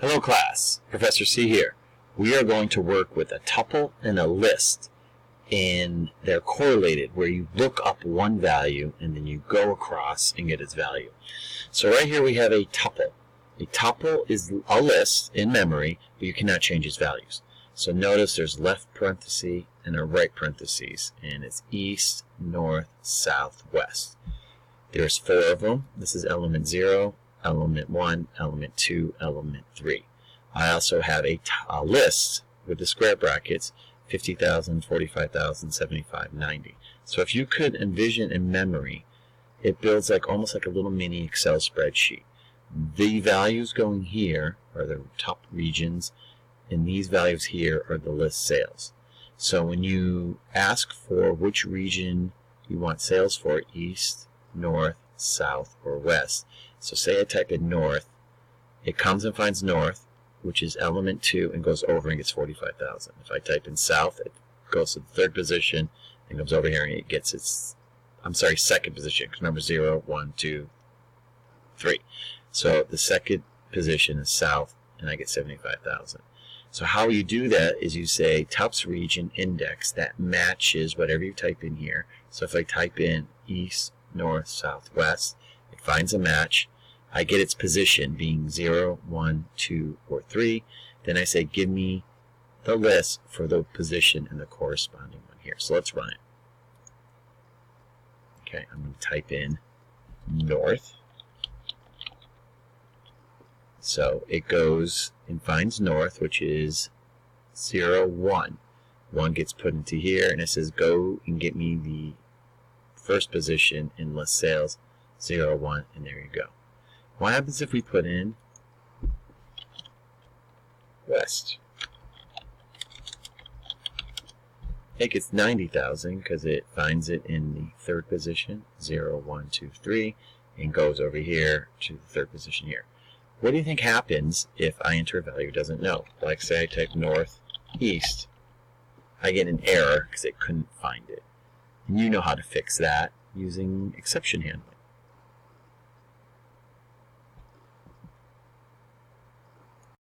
Hello class, Professor C here. We are going to work with a tuple and a list, and they're correlated where you look up one value and then you go across and get its value. So right here we have a tuple. A tuple is a list in memory, but you cannot change its values. So notice there's left parenthesis and a right parenthesis, and it's east, north, south, west. There's 4 of them. This is element 0. Element 1, element 2, element 3. I also have a list with the square brackets, 50,000, 45,000, 75, 90. So if you could envision in memory, it builds almost like a little mini Excel spreadsheet. The values going here are the top regions, and these values here are the list sales. So when you ask for which region you want sales for, east, north, south, or west. So say I type in north, it comes and finds north, which is element 2, and goes over and gets 45,000. If I type in south, it goes to the 3rd position and comes over here and it gets its, 2nd position, because remember 0, 1, 2, 3. So the 2nd position is south, and I get 75,000. So how you do that is you say Tuples region index that matches whatever you type in here. So if I type in east, north, south, west, it finds a match. I get its position being 0, 1, 2, or 3. Then I say give me the list for the position in the corresponding one here. So let's run it. Okay, I'm going to type in north. So it goes and finds north, which is 0, 1. 1 gets put into here, and it says go and get me the first position in list sales, 0, 1, and there you go. What happens if we put in west? It gets 90,000 because it finds it in the 3rd position, 0, 1, 2, 3, and goes over here to the 3rd position here. What do you think happens if I enter a value it doesn't know? Like say I type north, east. I get an error because it couldn't find it. And you know how to fix that using exception handling.